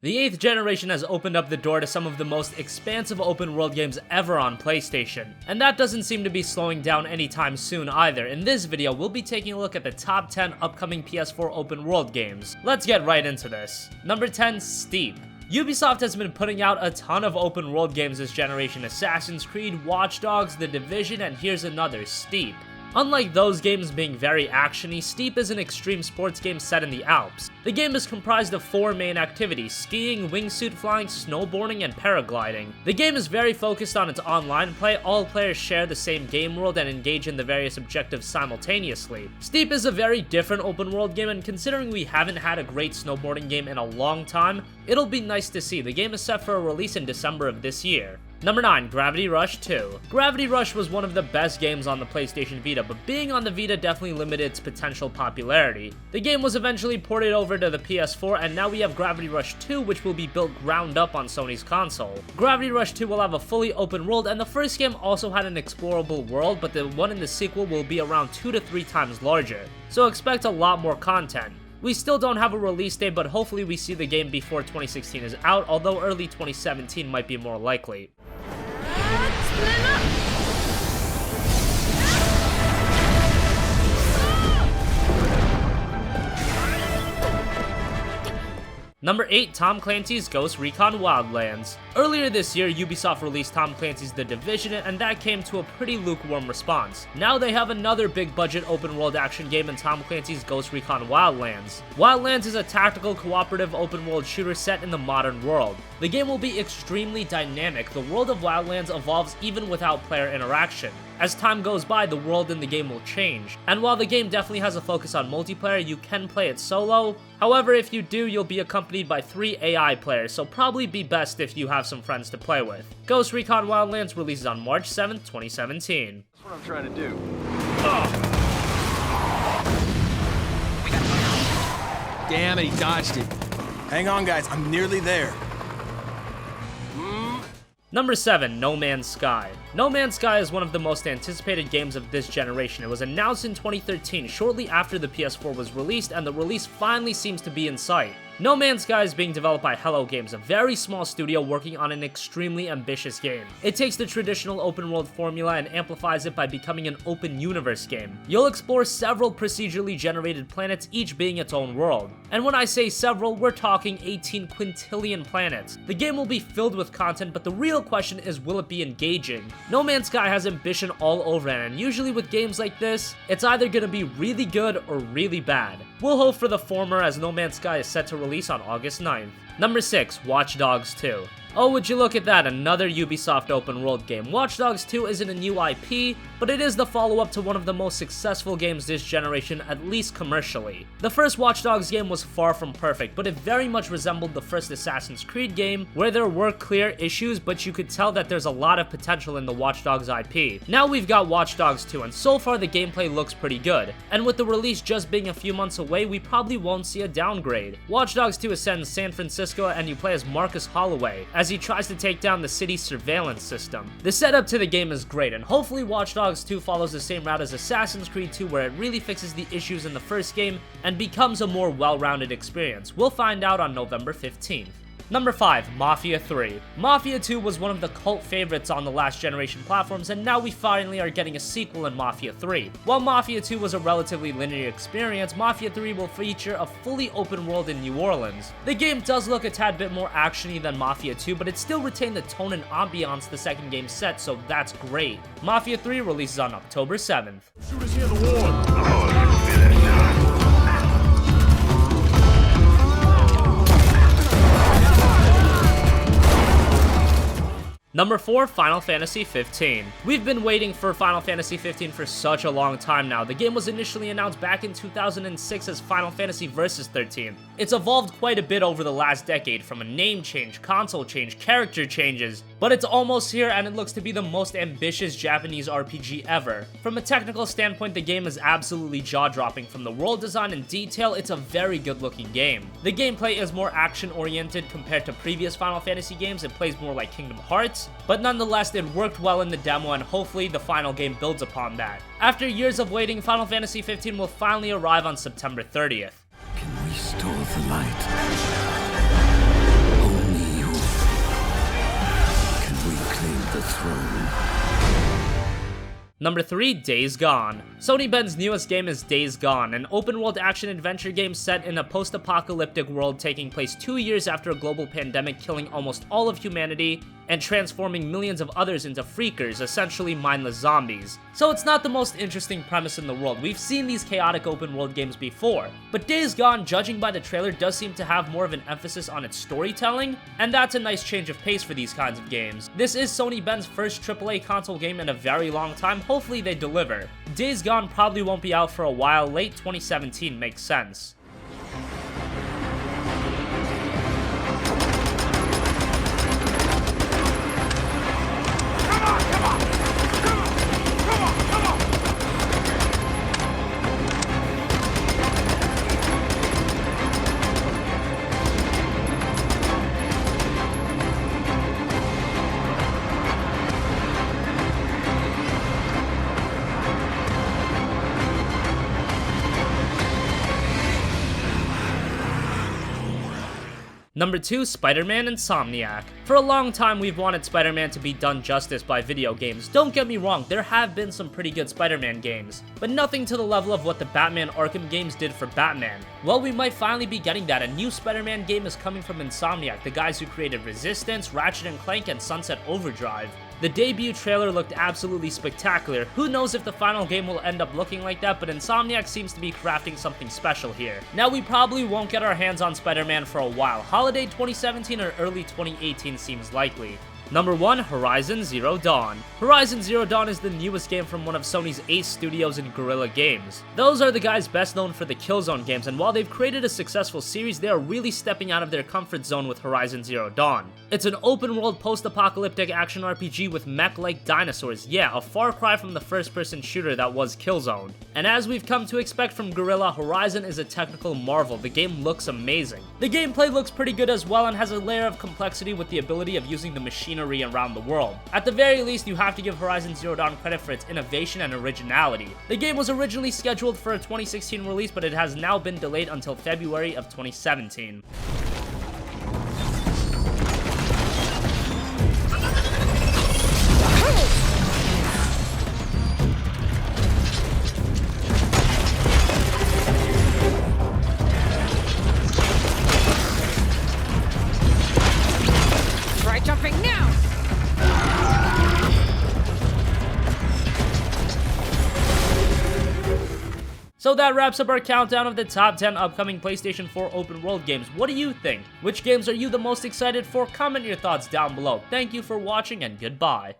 The 8th generation has opened up the door to some of the most expansive open world games ever on PlayStation, and that doesn't seem to be slowing down anytime soon either. In this video, we'll be taking a look at the top 10 upcoming PS4 open world games. Let's get right into this. Number 10, Steep. Ubisoft has been putting out a ton of open world games this generation: Assassin's Creed, Watch Dogs, The Division, and here's another, Steep. Unlike those games being very actiony, Steep is an extreme sports game set in the Alps. The game is comprised of 4 main activities: skiing, wingsuit flying, snowboarding, and paragliding. The game is very focused on its online play. All players share the same game world and engage in the various objectives simultaneously. Steep is a very different open world game, and considering we haven't had a great snowboarding game in a long time, it'll be nice to see. The game is set for a release in December of this year. Number 9, Gravity Rush 2. Gravity Rush was one of the best games on the PlayStation Vita, but being on the Vita definitely limited its potential popularity. The game was eventually ported over to the PS4, and now we have Gravity Rush 2, which will be built ground up on Sony's console. Gravity Rush 2 will have a fully open world, and the first game also had an explorable world, but the one in the sequel will be around 2 to 3 times larger, so expect a lot more content. We still don't have a release date, but hopefully we see the game before 2016 is out, although early 2017 might be more likely. Number 8, Tom Clancy's Ghost Recon Wildlands. Earlier this year, Ubisoft released Tom Clancy's The Division, and that came to a pretty lukewarm response. Now they have another big budget open world action game in Tom Clancy's Ghost Recon Wildlands. Wildlands is a tactical cooperative open world shooter set in the modern world. The game will be extremely dynamic. The world of Wildlands evolves even without player interaction. As time goes by, the world in the game will change. And while the game definitely has a focus on multiplayer, you can play it solo. However, if you do, you'll be accompanied by 3 AI players, so probably be best if you have some friends to play with. Ghost Recon Wildlands releases on March 7th, 2017. That's what I'm trying to do. Damn it, he dodged it. Hang on, guys, I'm nearly there. Number 7, No Man's Sky. No Man's Sky is one of the most anticipated games of this generation. It was announced in 2013, shortly after the PS4 was released, and the release finally seems to be in sight. No Man's Sky is being developed by Hello Games, a very small studio working on an extremely ambitious game. It takes the traditional open world formula and amplifies it by becoming an open universe game. You'll explore several procedurally generated planets, each being its own world. And when I say several, we're talking 18 quintillion planets. The game will be filled with content, but the real question is, will it be engaging? No Man's Sky has ambition all over it, and usually with games like this, it's either gonna be really good or really bad. We'll hope for the former, as No Man's Sky is set to release on August 9th. Number 6, Watch Dogs 2. Oh, would you look at that, another Ubisoft open world game. Watch Dogs 2 isn't a new IP, but it is the follow-up to one of the most successful games this generation, at least commercially. The first Watch Dogs game was far from perfect, but it very much resembled the first Assassin's Creed game, where there were clear issues, but you could tell that there's a lot of potential in the Watch Dogs IP. Now we've got Watch Dogs 2, and so far the gameplay looks pretty good. And with the release just being a few months away, we probably won't see a downgrade. Watch Dogs 2 is set in San Francisco, and you play as Marcus Holloway, as he tries to take down the city's surveillance system. The setup to the game is great, and hopefully Watch Dogs 2 follows the same route as Assassin's Creed 2, where it really fixes the issues in the first game and becomes a more well-rounded experience. We'll find out on November 15th. Number 5, Mafia 3. Mafia 2 was one of the cult favorites on the last generation platforms, and now we finally are getting a sequel in Mafia 3. While Mafia 2 was a relatively linear experience, Mafia 3 will feature a fully open world in New Orleans. The game does look a tad bit more actiony than Mafia 2, but it still retained the tone and ambiance the second game set, so that's great. Mafia 3 releases on October 7th. Shooters near the wall. Number 4, Final Fantasy 15. We've been waiting for Final Fantasy 15 for such a long time now. The game was initially announced back in 2006 as Final Fantasy Versus 13. It's evolved quite a bit over the last decade, from a name change, console change, character changes, but it's almost here and it looks to be the most ambitious Japanese RPG ever. From a technical standpoint, the game is absolutely jaw-dropping. From the world design and detail, it's a very good-looking game. The gameplay is more action-oriented compared to previous Final Fantasy games. It plays more like Kingdom Hearts, but nonetheless it worked well in the demo, and hopefully the final game builds upon that. After years of waiting, Final Fantasy 15 will finally arrive on September 30th. Can we restore the light? throne. Number 3, Days Gone. Sony Ben's newest game is Days Gone, an open-world action-adventure game set in a post-apocalyptic world taking place 2 years after a global pandemic killing almost all of humanity and transforming millions of others into freakers, essentially mindless zombies. So it's not the most interesting premise in the world. We've seen these chaotic open-world games before, but Days Gone, judging by the trailer, does seem to have more of an emphasis on its storytelling, and that's a nice change of pace for these kinds of games. This is Sony Ben's first AAA console game in a very long time. Hopefully they deliver. Days Gone probably won't be out for a while. Late 2017 makes sense. Number 2, Spiderman Insomniac. For a long time, we've wanted Spider-Man to be done justice by video games. Don't get me wrong, there have been some pretty good Spider-Man games, but nothing to the level of what the Batman Arkham games did for Batman. Well, we might finally be getting that. A new Spider-Man game is coming from Insomniac, the guys who created Resistance, Ratchet & Clank, and Sunset Overdrive. The debut trailer looked absolutely spectacular. Who knows if the final game will end up looking like that, but Insomniac seems to be crafting something special here. Now, we probably won't get our hands on Spider-Man for a while. Holiday 2017 or early 2018 seems likely. Number 1, Horizon Zero Dawn. Horizon Zero Dawn is the newest game from one of Sony's ace studios in Guerrilla Games. Those are the guys best known for the Killzone games, and while they've created a successful series, they are really stepping out of their comfort zone with Horizon Zero Dawn. It's an open-world post-apocalyptic action RPG with mech-like dinosaurs. Yeah, a far cry from the first-person shooter that was Killzone. And as we've come to expect from Guerrilla, Horizon is a technical marvel. The game looks amazing. The gameplay looks pretty good as well and has a layer of complexity with the ability of using the machinery around the world. At the very least, you have to give Horizon Zero Dawn credit for its innovation and originality. The game was originally scheduled for a 2016 release, but it has now been delayed until February of 2017. Try jumping now! So that wraps up our countdown of the top 10 upcoming PlayStation 4 open world games. What do you think? Which games are you the most excited for? Comment your thoughts down below. Thank you for watching and goodbye.